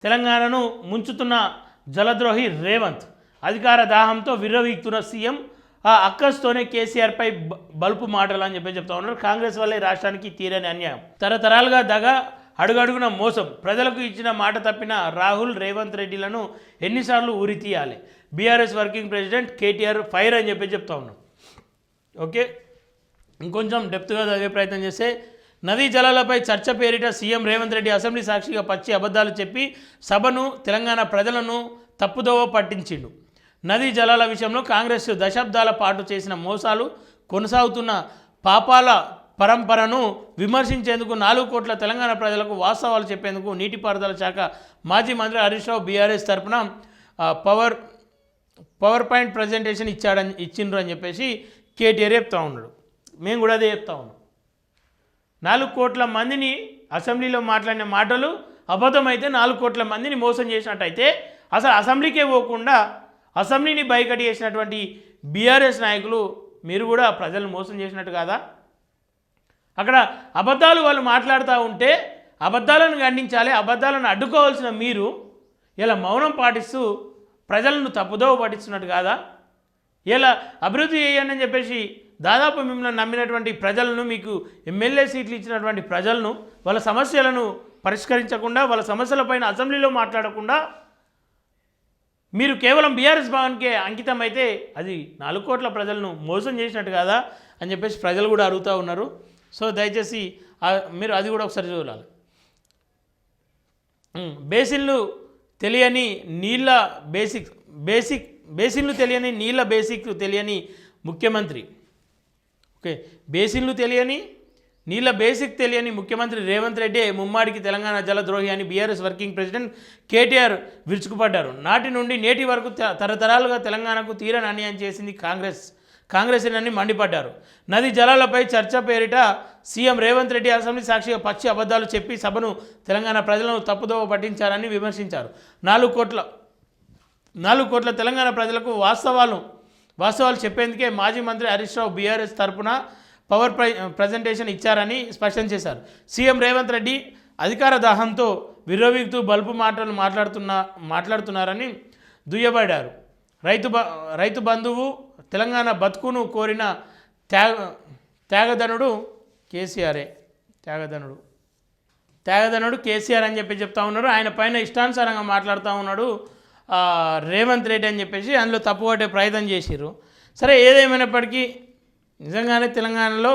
తెలంగాణను ముంచుతున్న జలద్రోహి రేవంత్ అధికార దాహంతో విర్రవీగుతున్న సీఎం ఆ అక్కస్తోనే కేసీఆర్పై బల్పు మాటలు అని చెప్తా ఉన్నారు. కాంగ్రెస్ వల్లే రాష్ట్రానికి తీరని అన్యాయం, తరతరాలుగా దగ, అడుగడుగున మోసం, ప్రజలకు ఇచ్చిన మాట తప్పిన రాహుల్ రేవంత్ రెడ్డిలను ఎన్నిసార్లు ఉరి తీయాలి? BRS working president KTR fire అని చెప్తా ఉన్నాం. ఓకే, ఇంకొంచెం డెప్త్గా చదివే ప్రయత్నం చేస్తే, నదీ జలాలపై చర్చ పేరిట సీఎం రేవంత్ రెడ్డి అసెంబ్లీ సాక్షిగా పచ్చి అబద్ధాలు చెప్పి సభను, తెలంగాణ ప్రజలను తప్పుదోవ పట్టించిండు. నదీ జలాల విషయంలో కాంగ్రెస్ దశాబ్దాల పాటు చేసిన మోసాలు, కొనసాగుతున్న పాపాల పరంపరను విమర్శించేందుకు 4 కోట్ల తెలంగాణ ప్రజలకు వాస్తవాలు చెప్పేందుకు నీటిపారుదల శాఖ మాజీ మంత్రి హరీష్ రావు బీఆర్ఎస్ తరఫున పవర్ పాయింట్ ప్రజెంటేషన్ ఇచ్చిండ్రు అని చెప్పేసి కేటీఆర్ చెప్తా ఉన్నాడు. మేము కూడా అదే చెప్తా ఉన్నాం. 4 కోట్ల మందిని అసెంబ్లీలో మాట్లాడిన మాటలు అబద్ధమైతే 4 కోట్ల మందిని మోసం చేసినట్టయితే అసలు అసెంబ్లీకే పోకుండా అసెంబ్లీని బైకట్ చేసినటువంటి బీఆర్ఎస్ నాయకులు మీరు కూడా ప్రజలను మోసం చేసినట్టు కాదా? అక్కడ అబద్ధాలు వాళ్ళు మాట్లాడుతూ ఉంటే అబద్ధాలను ఖండించాలి, అబద్ధాలను అడ్డుకోవాల్సిన మీరు ఇలా మౌనం పాటిస్తూ ప్రజలను తప్పుదోవ పట్టిస్తున్నట్టు కాదా? ఇలా అభివృద్ధి చేయండి అని చెప్పేసి దాదాపు మిమ్మల్ని నమ్మినటువంటి ప్రజలను, మీకు ఎమ్మెల్యే సీట్లు ఇచ్చినటువంటి ప్రజలను వాళ్ళ సమస్యలను పరిష్కరించకుండా, వాళ్ళ సమస్యలపైన అసెంబ్లీలో మాట్లాడకుండా మీరు కేవలం బీఆర్ఎస్ భవన్కే అంకితం అయితే అది 4 కోట్ల ప్రజలను మోసం చేసినట్టు కాదా అని చెప్పేసి ప్రజలు కూడా అడుగుతూ ఉన్నారు. సో దయచేసి మీరు అది కూడా ఒకసారి చూడాలి. బేసిన్లు తెలియని నీళ్ళ బేసిన్లు తెలియని నీళ్ళ తెలియని ముఖ్యమంత్రి. ఓకే, బేసిన్లు తెలియని నీళ్ళ తెలియని ముఖ్యమంత్రి రేవంత్ రెడ్డి ముమ్మాడికి తెలంగాణ జలద్రోహి అని బీఆర్ఎస్ వర్కింగ్ ప్రెసిడెంట్ కేటీఆర్ విరుచుకుపడ్డారు. నాటి నుండి నేటి వరకు తరతరాలుగా తెలంగాణకు తీరని అన్యాయం చేసింది కాంగ్రెసేనని మండిపడ్డారు. నది జలాలపై చర్చ పేరిట సీఎం రేవంత్ రెడ్డి అసెంబ్లీ సాక్షిగా పచ్చి అబద్ధాలు చెప్పి సభను, తెలంగాణ ప్రజలను తప్పుదోవ పట్టించారని విమర్శించారు. 4 కోట్ల తెలంగాణ ప్రజలకు వాస్తవాలు చెప్పేందుకే మాజీ మంత్రి హరీష్ రావు బీఆర్ఎస్ తరఫున పవర్ ప్రజెంటేషన్ ఇచ్చారని స్పష్టం చేశారు. సీఎం రేవంత్ రెడ్డి అధికార దాహంతో విర్రవీగుతూ బల్పు మాటలు మాట్లాడుతున్నారని దుయ్యబడ్డారు. రైతు బంధువు, తెలంగాణ బతుకును కోరిన త్యాగధనుడు కేసీఆరే. త్యాగధనుడు కేసీఆర్ అని చెప్తా ఉన్నారు. ఆయన పైన ఇష్టానుసారంగా మాట్లాడుతూ ఉన్నాడు రేవంత్ రెడ్డి అని చెప్పేసి అందులో తప్పుపట్టే ప్రయత్నం చేసిర్రు. సరే, ఏదేమైనప్పటికీ నిజంగానే తెలంగాణలో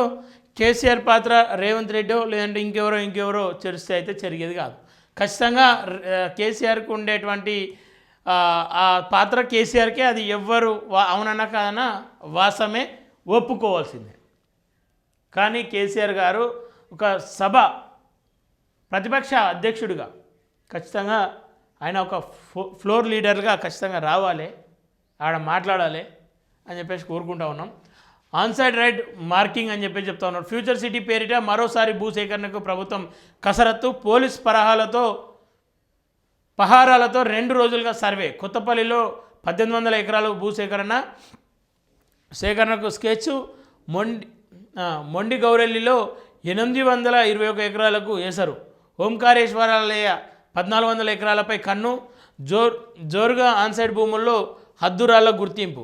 కేసీఆర్ పాత్ర రేవంత్ రెడ్డో లేదంటే ఇంకెవరో చేరిస్తే అయితే జరిగేది కాదు. ఖచ్చితంగా కేసీఆర్కు ఉండేటువంటి ఆ పాత్ర కేసీఆర్కే, అది ఎవ్వరు అవునన్నా కాదన్నా వాస్తవమే, ఒప్పుకోవాల్సిందే. కానీ కేసీఆర్ గారు ఒక ప్రతిపక్ష అధ్యక్షుడిగా ఖచ్చితంగా ఆయన ఒక ఫ్లోర్ లీడర్గా ఖచ్చితంగా రావాలి, ఆడ మాట్లాడాలి అని చెప్పేసి కోరుకుంటా ఉన్నాం. ఆన్సైడ్ రైట్ మార్కింగ్ అని చెప్తా ఉన్నారు. ఫ్యూచర్ సిటీ పేరిట మరోసారి భూసేకరణకు ప్రభుత్వం కసరత్తు, పోలీస్ పహారాలతో 2 రోజులుగా సర్వే. కొత్తపల్లిలో 1800 ఎకరాలు సేకరణకు స్కెచ్, మొండి గౌరెల్లిలో 821 ఎకరాలకు ఎసరు, ఓంకారేశ్వరాలయ 1400 ఎకరాలపై కన్ను, జోరుగా ఆన్సైడ్ భూముల్లో హద్దురాళ్ల గుర్తింపు,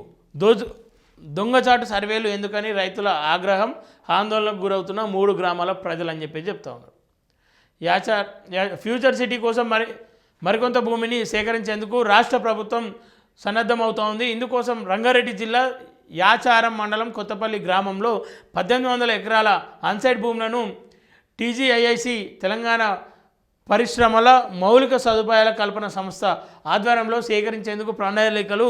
దొంగచాటు సర్వేలు ఎందుకని రైతుల ఆగ్రహం, ఆందోళనకు గురవుతున్న 3 గ్రామాల ప్రజలు అని చెప్తా ఉన్నారు. ఫ్యూచర్ సిటీ కోసం మరికొంత భూమిని సేకరించేందుకు రాష్ట్ర ప్రభుత్వం సన్నద్ధమవుతోంది. ఇందుకోసం రంగారెడ్డి జిల్లా యాచారం మండలం కొత్తపల్లి గ్రామంలో 1800 ఎకరాల ఆన్సైడ్ భూములను టీజీఐఐసి తెలంగాణ పరిశ్రమల మౌలిక సదుపాయాల కల్పన సంస్థ ఆధ్వర్యంలో సేకరించేందుకు ప్రణాళికలు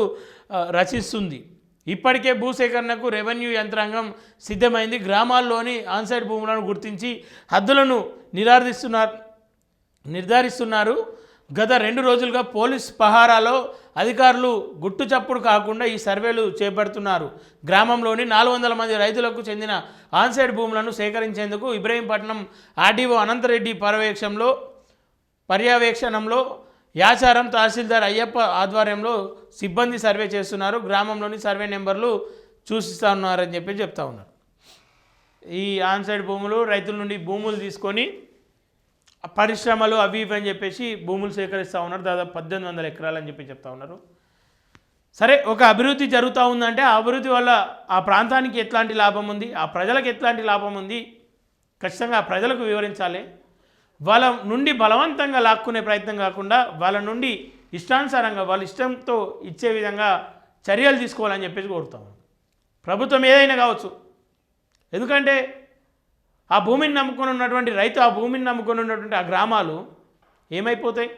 రచిస్తుంది. ఇప్పటికే భూసేకరణకు రెవెన్యూ యంత్రాంగం సిద్ధమైంది. గ్రామాల్లోని ఆన్సైడ్ భూములను గుర్తించి హద్దులను నిర్ధారిస్తున్నారు. గత 2 రోజులుగా పోలీస్ పహారాలో అధికారులు గుట్టుచప్పుడు కాకుండా ఈ సర్వేలు చేపడుతున్నారు. గ్రామంలోని 400 మంది రైతులకు చెందిన ఆన్సైడ్ భూములను సేకరించేందుకు ఇబ్రహీంపట్నం ఆర్డీఓ అనంతరెడ్డి పర్యవేక్షణంలో యాచారం తహసీల్దార్ అయ్యప్ప ఆధ్వర్యంలో సిబ్బంది సర్వే చేస్తున్నారు. గ్రామంలోని సర్వే నెంబర్లు చూసిస్తున్నారని చెప్తా ఉన్నారు. ఈ ఆన్సైడ్ భూములు రైతుల నుండి భూములు తీసుకొని పరిశ్రమలు అవి ఇవి అని చెప్పేసి భూములు సేకరిస్తూ ఉన్నారు. దాదాపు 1800 ఎకరాలు అని చెప్పి చెప్తా ఉన్నారు. సరే, ఒక అభివృద్ధి జరుగుతూ ఉందంటే ఆ అభివృద్ధి వల్ల ఆ ప్రాంతానికి ఎట్లాంటి లాభం ఉంది, ఆ ప్రజలకు ఎట్లాంటి లాభం ఉంది, ఖచ్చితంగా ఆ ప్రజలకు వివరించాలి. వాళ్ళ నుండి బలవంతంగా లాక్కునే ప్రయత్నం కాకుండా వాళ్ళ నుండి ఇష్టానుసారంగా వాళ్ళ ఇష్టంతో ఇచ్చే విధంగా చర్యలు తీసుకోవాలని చెప్పేసి కోరుతాము. ప్రభుత్వం ఏదైనా కావచ్చు. ఎందుకంటే ఆ భూమిని నమ్ముకొని ఉన్నటువంటి రైతు, ఆ భూమిని నమ్ముకొని ఉన్నటువంటి ఆ గ్రామాలు ఏమైపోతాయి?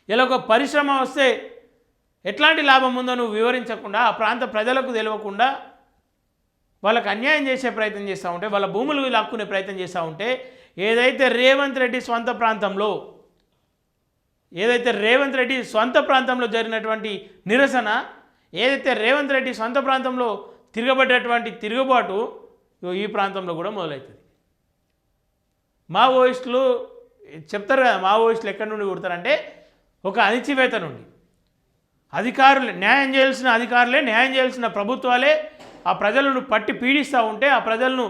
ఇలా ఒక పరిశ్రమ వస్తే ఎట్లాంటి లాభం ఉందో నువ్వు వివరించకుండా, ఆ ప్రాంత ప్రజలకు తెలియకుండా వాళ్ళకు అన్యాయం చేసే ప్రయత్నం చేస్తూ ఉంటే, వాళ్ళ భూములు లాక్కునే ప్రయత్నం చేస్తూ ఉంటే, ఏదైతే రేవంత్ రెడ్డి స్వంత ప్రాంతంలో జరిగినటువంటి నిరసన, ఏదైతే రేవంత్ రెడ్డి సొంత ప్రాంతంలో తిరగబడ్డటువంటి తిరుగుబాటు ఈ ప్రాంతంలో కూడా మొదలవుతుంది. మావోయిస్టులు చెప్తారు కదా, మావోయిస్టులు ఎక్కడి నుండి కొడతారంటే ఒక అణిచివేత నుండి. అధికారులు న్యాయం చేయాల్సిన అధికారులే, న్యాయం చేయాల్సిన ప్రభుత్వాలే ఆ ప్రజలను పట్టి పీడిస్తూ ఉంటే, ఆ ప్రజలను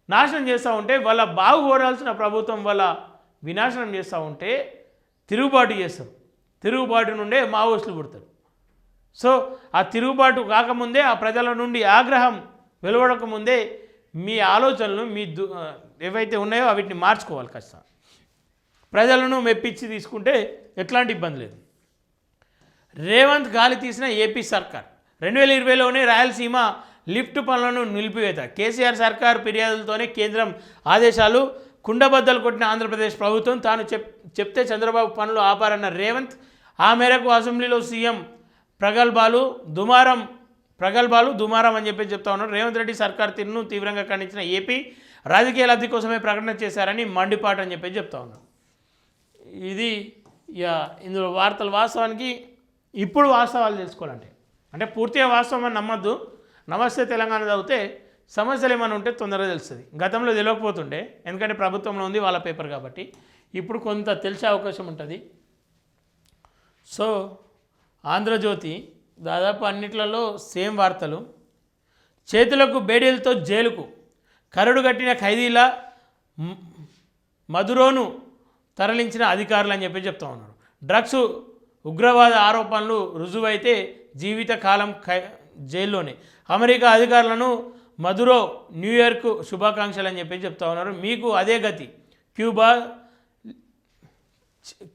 నాశనం చేస్తూ ఉంటే, వాళ్ళ బాగు కోరాల్సిన ప్రభుత్వం వాళ్ళ వినాశనం చేస్తూ ఉంటే తిరుగుబాటు చేస్తారు. తిరుగుబాటు నుండే మావోయిస్టులు పుడతారు. సో ఆ తిరుగుబాటు కాకముందే, ఆ ప్రజల నుండి ఆగ్రహం వెలువడకముందే మీ ఆలోచనలు ఏవైతే ఉన్నాయో వీటిని మార్చుకోవాలి. ఖచ్చితంగా ప్రజలను మెప్పించి తీసుకుంటే ఎట్లాంటి ఇబ్బంది లేదు. రేవంత్ గాలి తీసిన ఏపీ సర్కార్ 2020లోనే రాయలసీమ లిఫ్ట్ పనులను నిలిపివేత. కేసీఆర్ సర్కార్ ఫిర్యాదులతోనే కేంద్రం ఆదేశాలు. కుండబద్దలు కొట్టిన ఆంధ్రప్రదేశ్ ప్రభుత్వం తాను చెప్తే చంద్రబాబు పనులు ఆపారన్న రేవంత్. ఆ మేరకు అసెంబ్లీలో సీఎం ప్రగల్భాలు దుమారం అని చెప్పి చెప్తా ఉన్నారు. రేవంత్ రెడ్డి సర్కార్ తీరును తీవ్రంగా ఖండించిన ఏపీ రాజకీయ లబ్ధి కోసమే ప్రకటన చేశారని మండిపాటు అని చెప్పి చెప్తా ఉన్నారు. ఇది ఇందులో వార్తలు వాస్తవానికి ఇప్పుడు వాస్తవాలు తెలుసుకోవాలంటే, అంటే పూర్తిగా వాస్తవం అని నమ్మద్దు. నమస్తే తెలంగాణ చదివితే సమస్యలు ఏమైనా ఉంటే తొందరగా తెలుస్తుంది. గతంలో తెలియకపోతుండే, ఎందుకంటే ప్రభుత్వంలో ఉంది వాళ్ళ పేపర్ కాబట్టి. ఇప్పుడు కొంత తెలిసే అవకాశం ఉంటుంది. సో ఆంధ్రజ్యోతి దాదాపు అన్నిట్లలో సేమ్ వార్తలు. చేతులకు బేడీలతో జైలుకు కరడు కట్టిన ఖైదీల మధురోను తరలించిన అధికారులు అని చెప్పి చెప్తా ఉన్నారు. డ్రగ్స్ ఉగ్రవాద ఆరోపణలు రుజువైతే జీవితకాలం జైల్లోనే. అమెరికా అధికారులను మధురో న్యూయార్క్ శుభాకాంక్షలు అని చెప్పి చెప్తా ఉన్నారు. మీకు అదే గతి.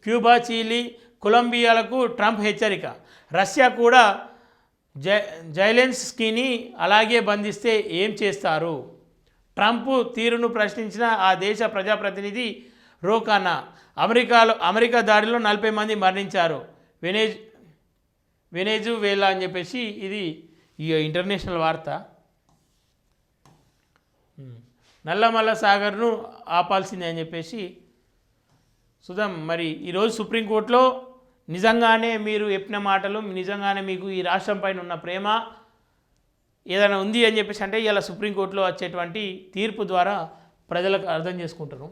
క్యూబా, చిలీ, కొలంబియాలకు ట్రంప్ హెచ్చరిక. రష్యా కూడా జైలెన్స్కీని అలాగే బంధిస్తే ఏం చేస్తారు? ట్రంప్ తీరును ప్రశ్నించిన ఆ దేశ ప్రజాప్రతినిధి రోకానా. అమెరికా దాడిలో 40 మంది మరణించారు. వెనెజువేలా అని చెప్పేసి ఇది ఈ ఇంటర్నేషనల్ వార్త. నల్లమల్ల సాగర్ను ఆపాల్సిందే అని చెప్పేసి చూద్దాం. మరి ఈరోజు సుప్రీంకోర్టులో నిజంగానే మీరు చెప్పిన మాటలు, నిజంగానే మీకు ఈ రాష్ట్రం పైన ఉన్న ప్రేమ ఏదైనా ఉంది అని చెప్పేసి అంటే ఇలా సుప్రీంకోర్టులో వచ్చేటువంటి తీర్పు ద్వారా ప్రజలకు అర్థం చేసుకుంటారు.